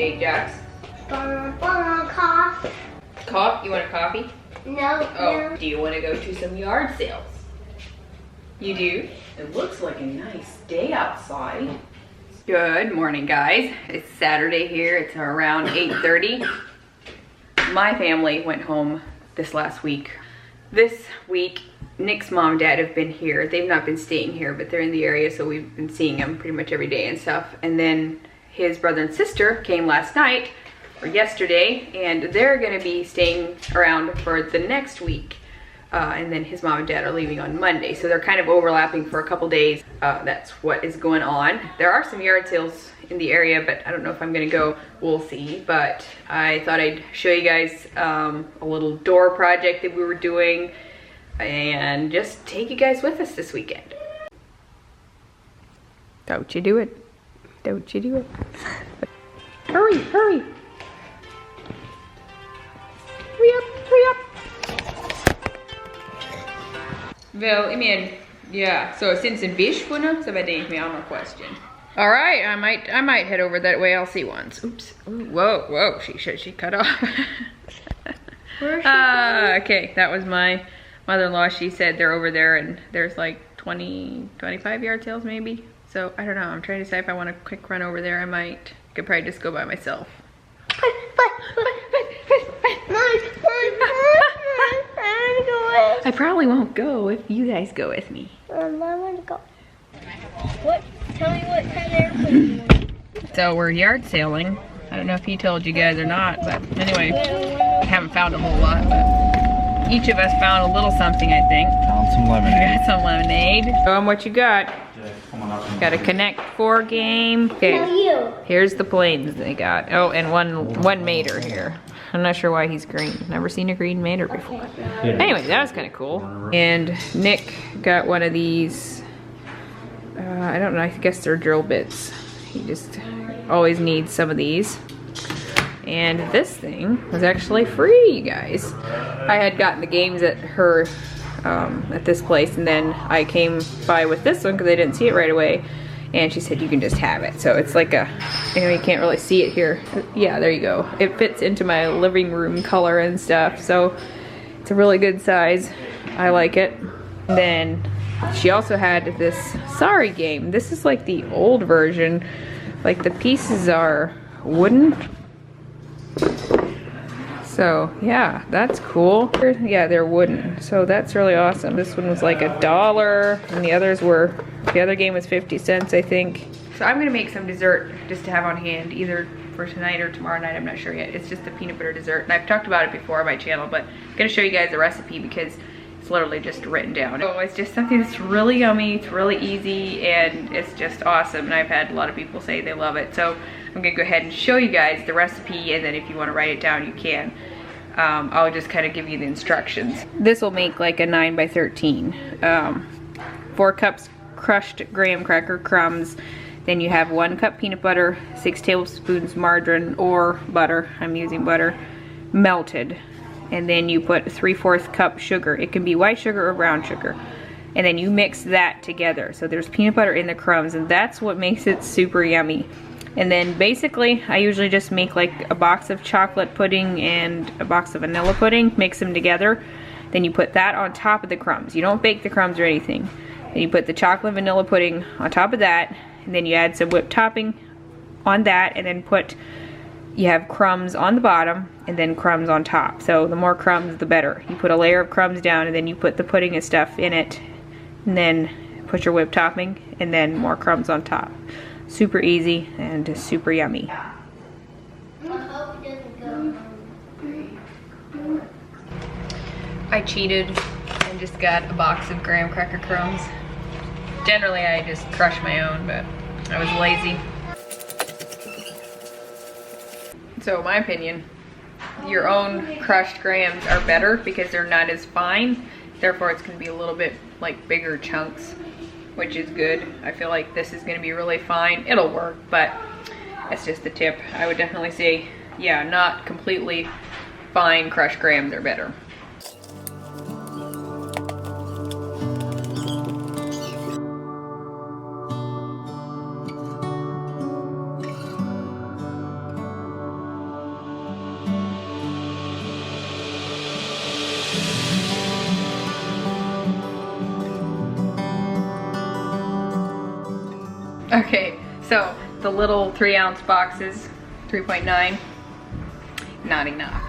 today, Jax? Coffee. Coffee? You want a coffee? No. Oh, do you want to go to some yard sales? You do? It looks like a nice day outside. Good morning, guys. It's Saturday here. It's around 8:30. My family went home this last week. This week, Nick's mom and dad have been here. They've not been staying here, but they're in the area, so we've been seeing them pretty much every day and stuff. And then his brother and sister came last night, or yesterday, and they're gonna be staying around for the next week. And then his mom and dad are leaving on Monday, so they're kind of overlapping for a couple days. That's what is going on. There are some yard sales in the area, but I don't know if I'm gonna go. We'll see. But I thought I'd show you guys a little door project that we were doing and just take you guys with us this weekend. Don't you do it. Don't you do it. Hurry, hurry. Hurry up, hurry up. Wel, Emil, ja, so since in Behr wohnen, so werde ich mir auch noch question. All right, I might head over that way. I'll see once. Oops. Ooh, whoa. She cut off. Okay, that was my mother-in-law. She said they're over there, and there's like 25 yard sales maybe. So I don't know. I'm trying to decide if I want a quick run over there. I could probably just go by myself. I probably won't go if you guys go with me. I want to go. What? Tell me what kind of airplane you want. So we're yard sailing. I don't know if he told you guys or not, but anyway, I haven't found a whole lot, but each of us found a little something, I think. Found some lemonade. Got some lemonade. Show them what you got. Got a Connect 4 game. Okay, here's the planes they got. Oh, and one mater here. I'm not sure why he's green. Never seen a green mater before. Anyway, that was kind of cool. And Nick got one of these. I don't know. I guess they're drill bits. He just always needs some of these. And this thing was actually free, you guys. I had gotten the games at her at this place, and then I came by with this one because I didn't see it right away. And she said you can just have it. So it's like a, you can't really see it here. Yeah, there you go. It fits into my living room color and stuff. So it's a really good size. I like it. And then she also had this Sorry game. This is like the old version. Like the pieces are wooden. So yeah, that's cool. Yeah, they're wooden. So that's really awesome. This one was like $1 and the other game was 50 cents, I think. So I'm gonna make some dessert just to have on hand, either for tonight or tomorrow night, I'm not sure yet. It's just a peanut butter dessert. And I've talked about it before on my channel, but I'm gonna show you guys the recipe because it's literally just written down. So it's just something that's really yummy, it's really easy, and it's just awesome. And I've had a lot of people say they love it. So I'm gonna go ahead and show you guys the recipe, and then if you wanna write it down, you can. I'll just kind of give you the instructions. This will make like a 9 by 13. 4 cups crushed graham cracker crumbs. Then you have 1 cup peanut butter, 6 tablespoons margarine or butter. I'm using butter, melted. And then you put 3/4 cup sugar. It can be white sugar or brown sugar. And then you mix that together. So there's peanut butter in the crumbs, and that's what makes it super yummy. And then basically, I usually just make like a box of chocolate pudding and a box of vanilla pudding, mix them together. Then you put that on top of the crumbs. You don't bake the crumbs or anything. Then you put the chocolate and vanilla pudding on top of that, and then you add some whipped topping on that, and then you have crumbs on the bottom and then crumbs on top. So the more crumbs, the better. You put a layer of crumbs down, and then you put the pudding and stuff in it, and then put your whipped topping, and then more crumbs on top. Super easy and super yummy. I cheated and just got a box of graham cracker crumbs. Generally I just crush my own, but I was lazy. So in my opinion, your own crushed grahams are better because they're not as fine. Therefore it's gonna be a little bit like bigger chunks, which is good. I feel like this is gonna be really fine. It'll work, but that's just the tip. I would definitely say, yeah, not completely fine crushed grahams are better. Okay, so the little 3-ounce boxes, 3.9, not enough.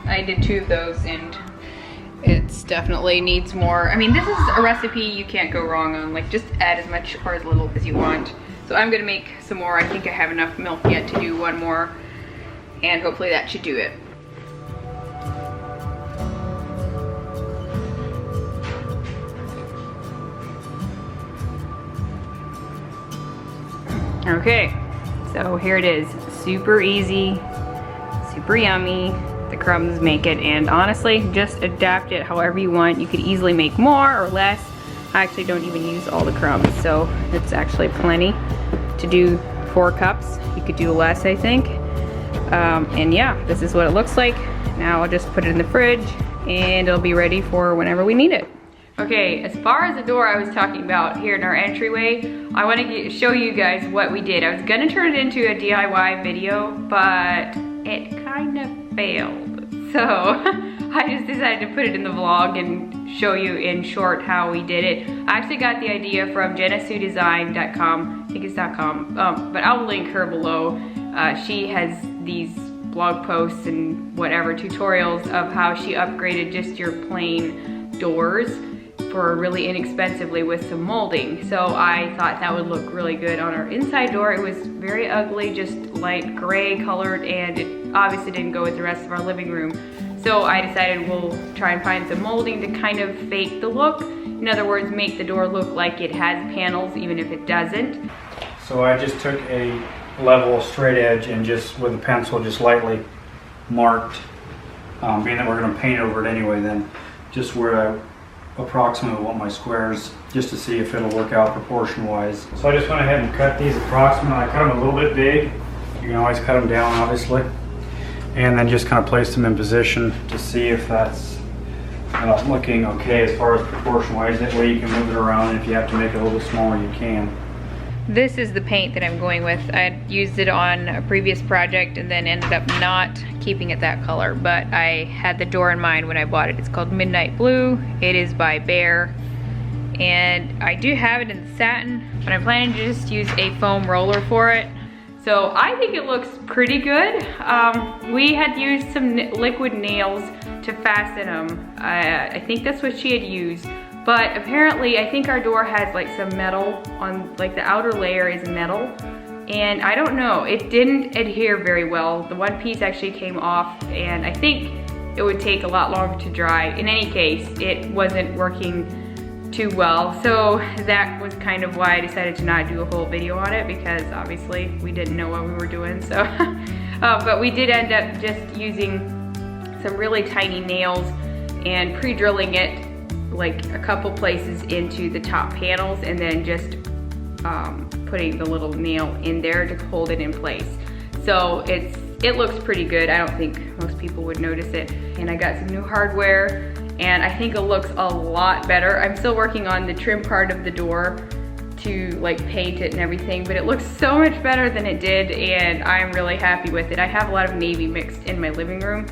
I did 2 of those and it's definitely needs more. I mean, this is a recipe you can't go wrong on. Like, just add as much or as little as you want. So I'm gonna make some more. I think I have enough milk yet to do 1 more, and hopefully that should do it. Okay, so here it is. Super easy, super yummy. The crumbs make it, and honestly, just adapt it however you want. You could easily make more or less. I actually don't even use all the crumbs, so it's actually plenty to do 4 cups. You could do less, I think. And yeah, this is what it looks like. Now I'll just put it in the fridge and it'll be ready for whenever we need it. Okay, as far as the door I was talking about here in our entryway, I want to show you guys what we did. I was gonna turn it into a DIY video, but it kind of failed. So I just decided to put it in the vlog and show you in short how we did it. I actually got the idea from jennasuedesign.com, I think it's .com, but I'll link her below. She has these blog posts and whatever tutorials of how she upgraded just your plain doors for really inexpensively with some molding. So I thought that would look really good on our inside door. It was very ugly, just light gray colored, and it obviously didn't go with the rest of our living room. So I decided we'll try and find some molding to kind of fake the look. In other words, make the door look like it has panels even if it doesn't. So I just took a level straight edge and just with a pencil just lightly marked, being that we're going to paint over it anyway, then just where I approximately want my squares, just to see if it'll work out proportion wise. So I just went ahead and cut these approximately. I cut them a little bit big. You can always cut them down obviously, and then just kind of place them in position to see if that's looking okay as far as proportion wise. That way you can move it around, and if you have to make it a little bit smaller you can. This is the paint that I'm going with. I had used it on a previous project and then ended up not keeping it that color, but I had the door in mind when I bought it. It's called Midnight Blue. It is by Behr, and I do have it in satin, but I'm planning to just use a foam roller for it. So I think it looks pretty good. We had used some liquid nails to fasten them. I think that's what she had used. But apparently, I think our door has like some metal on, like the outer layer is metal. And I don't know, it didn't adhere very well. The one piece actually came off, and I think it would take a lot longer to dry. In any case, it wasn't working too well. So that was kind of why I decided to not do a whole video on it, because obviously we didn't know what we were doing. So, but we did end up just using some really tiny nails and pre-drilling it like a couple places into the top panels, and then just putting the little nail in there to hold it in place. So it looks pretty good. I don't think most people would notice it. And I got some new hardware, and I think it looks a lot better. I'm still working on the trim part of the door to like paint it and everything, but it looks so much better than it did, and I'm really happy with it. I have a lot of navy mixed in my living room,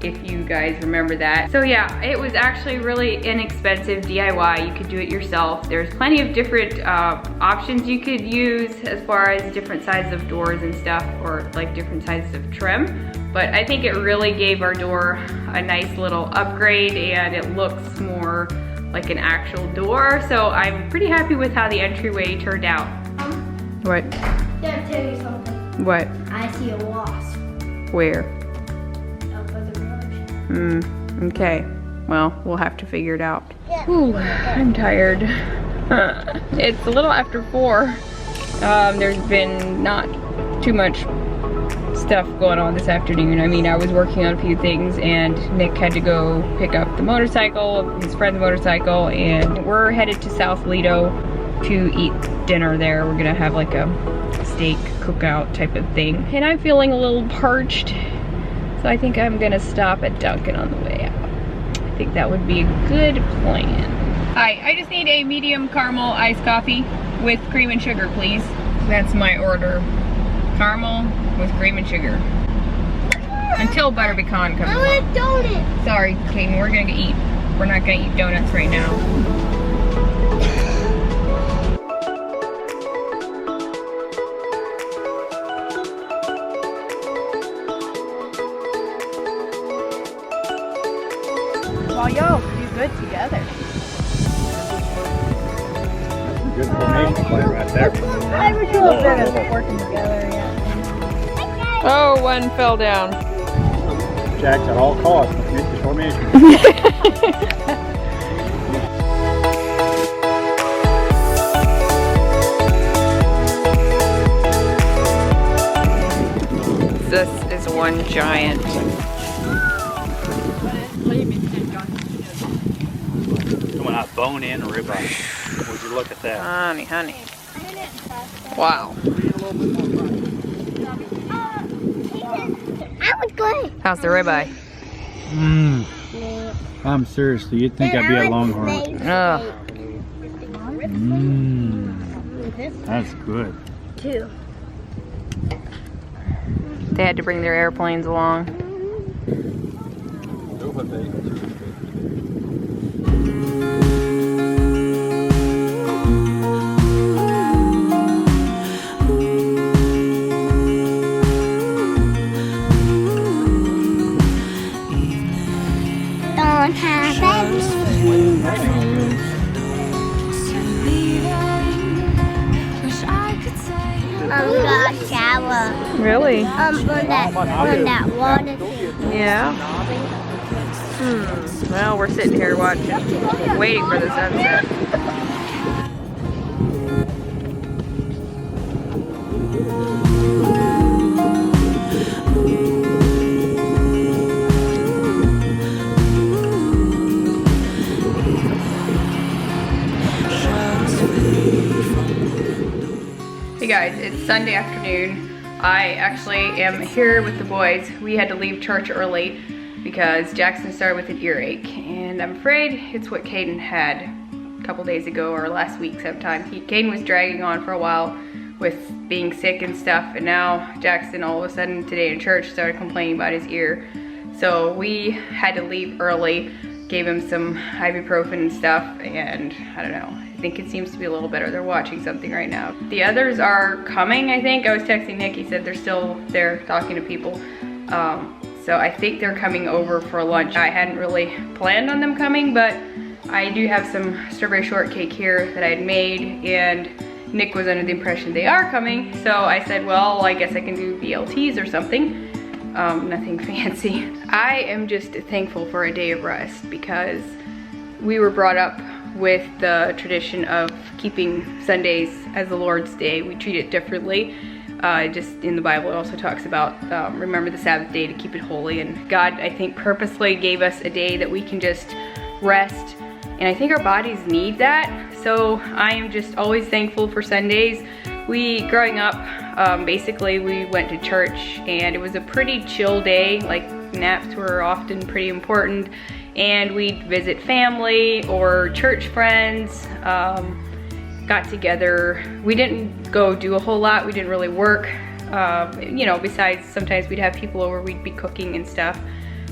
if you guys remember that. So yeah, it was actually really inexpensive DIY. You could do it yourself. There's plenty of different options you could use as far as different sizes of doors and stuff, or like different sizes of trim. But I think it really gave our door a nice little upgrade, and it looks more like an actual door. So I'm pretty happy with how the entryway turned out. What? I gotta tell you something. What? I see a wasp. Where? Up at the garage. Okay. Well, we'll have to figure it out. Ooh, I'm tired. It's a little after 4. There's been not too much stuff going on this afternoon. I mean, I was working on a few things, and Nick had to go pick up the motorcycle, his friend's motorcycle, and we're headed to South Lido to eat dinner there. We're gonna have like a steak cookout type of thing. And I'm feeling a little parched, so I think I'm gonna stop at Dunkin' on the way out. I think that would be a good plan. Hi, I just need a medium caramel iced coffee with cream and sugar, please. That's my order. Caramel with cream and sugar. Until butter pecan comes along. I want a donut. Sorry, Kaden, we're gonna eat. We're not gonna eat donuts right now. Oh, y'all do good together. Good formation plan right there. I would do a bit of working together, yeah. Oh, one fell down. Jack's at all costs. Make the formation. This is one giant. Coming out bone in or ribeye. Would you look at that? Honey. Wow. I was good. How's the ribeye? I'm serious. You'd think I'd be a Longhorn. Ugh. That's good. Two. They had to bring their airplanes along. Don't have got a shower. Really? On that water thing. Yeah. Well, we're sitting here watching, waiting for the sunset. Hey guys, it's Sunday afternoon. I actually am here with the boys. We had to leave church early because Jackson started with an earache, and I'm afraid it's what Caden had a couple days ago or last week sometime. Caden was dragging on for a while with being sick and stuff, and now Jackson all of a sudden today in church started complaining about his ear. So we had to leave early, gave him some ibuprofen and stuff, and I don't know. I think it seems to be a little better. They're watching something right now. The others are coming, I think. I was texting Nick, he said they're still there talking to people. So I think they're coming over for lunch. I hadn't really planned on them coming, but I do have some strawberry shortcake here that I had made, and Nick was under the impression they are coming. So I said, well, I guess I can do BLTs or something. Nothing fancy. I am just thankful for a day of rest because we were brought up with the tradition of keeping Sundays as the Lord's Day. We treat it differently. Just in the Bible, it also talks about remember the Sabbath day to keep it holy. And God, I think, purposely gave us a day that we can just rest. And I think our bodies need that. So I am just always thankful for Sundays. Growing up, basically we went to church and it was a pretty chill day. Like naps were often pretty important. And we'd visit family or church friends, got together. We didn't go do a whole lot. We didn't really work. You know, besides sometimes we'd have people over, we'd be cooking and stuff.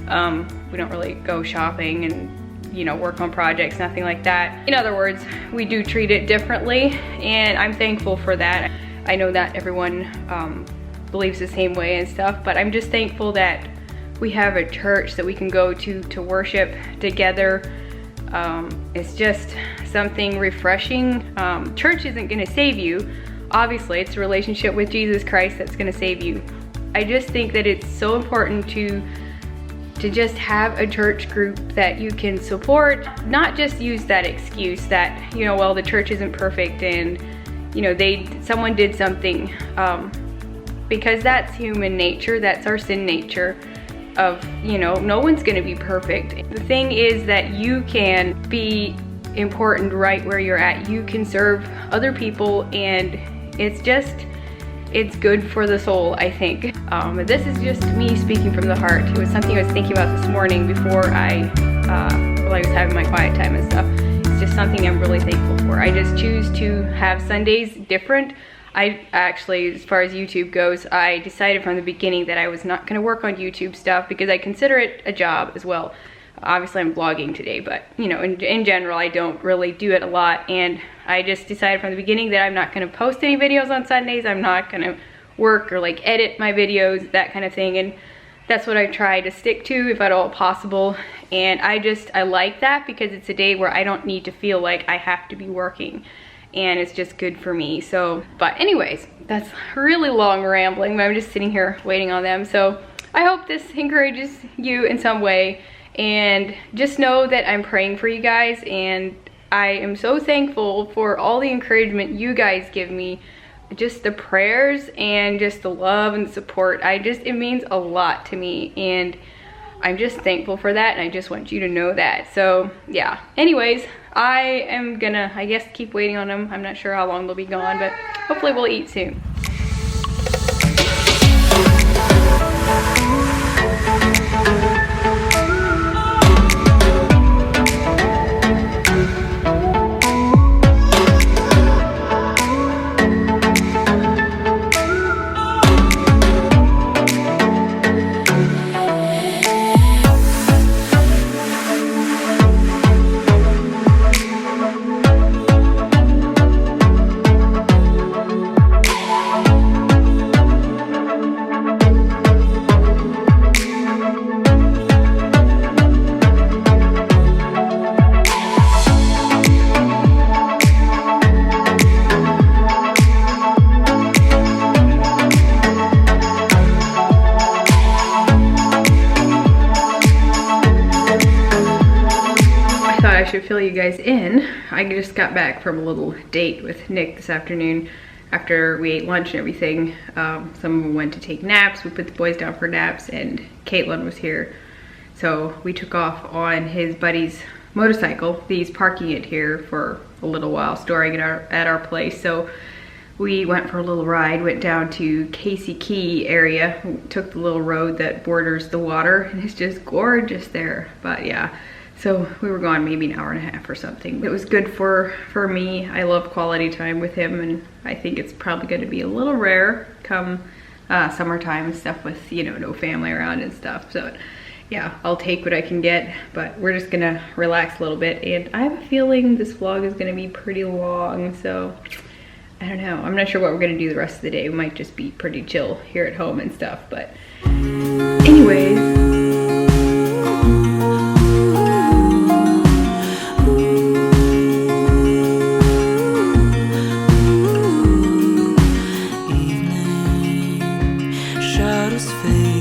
We don't really go shopping and, you know, work on projects, nothing like that. In other words, we do treat it differently, and I'm thankful for that. I know that everyone believes the same way and stuff, but I'm just thankful that we have a church that we can go to worship together. It's just something refreshing. Church isn't gonna save you. Obviously, it's a relationship with Jesus Christ that's gonna save you. I just think that it's so important to just have a church group that you can support, not just use that excuse that, you know, well, the church isn't perfect and, you know, someone did something, because that's human nature, that's our sin nature. Of, you know, no one's gonna be perfect. The thing is that you can be important right where you're at. You can serve other people, and it's good for the soul, I think. This is just me speaking from the heart. It was something I was thinking about this morning before while I was having my quiet time and stuff. It's just something I'm really thankful for. I just choose to have Sundays different. I actually, as far as YouTube goes, I decided from the beginning that I was not going to work on YouTube stuff because I consider it a job as well. Obviously I'm vlogging today, but you know, in general, I don't really do it a lot, and I just decided from the beginning that I'm not going to post any videos on Sundays. I'm not going to work or like edit my videos, that kind of thing. And that's what I try to stick to if at all possible. And I like that because it's a day where I don't need to feel like I have to be working, and it's just good for me. So, but anyways, that's really long rambling, but I'm just sitting here waiting on them. So I hope this encourages you in some way, and just know that I'm praying for you guys, and I am so thankful for all the encouragement you guys give me, just the prayers and just the love and support. It means a lot to me, and I'm just thankful for that, and I just want you to know that. So yeah, anyways, I am gonna, I guess, keep waiting on them. I'm not sure how long they'll be gone, but hopefully we'll eat soon. I should fill you guys in. I just got back from a little date with Nick this afternoon after we ate lunch and everything. Some of them went to take naps. We put the boys down for naps, and Caitlin was here. So we took off on his buddy's motorcycle. He's parking it here for a little while, storing it at our place. So we went for a little ride, went down to Casey Key area, took the little road that borders the water, and it's just gorgeous there. But yeah. So we were gone maybe an hour and a half or something. It was good for me. I love quality time with him, and I think it's probably going to be a little rare come summertime and stuff with, you know, no family around and stuff. So yeah, I'll take what I can get, but we're just gonna relax a little bit. And I have a feeling this vlog is gonna be pretty long, so I don't know. I'm not sure what we're gonna do the rest of the day. We might just be pretty chill here at home and stuff, but anyways. Shadows fade.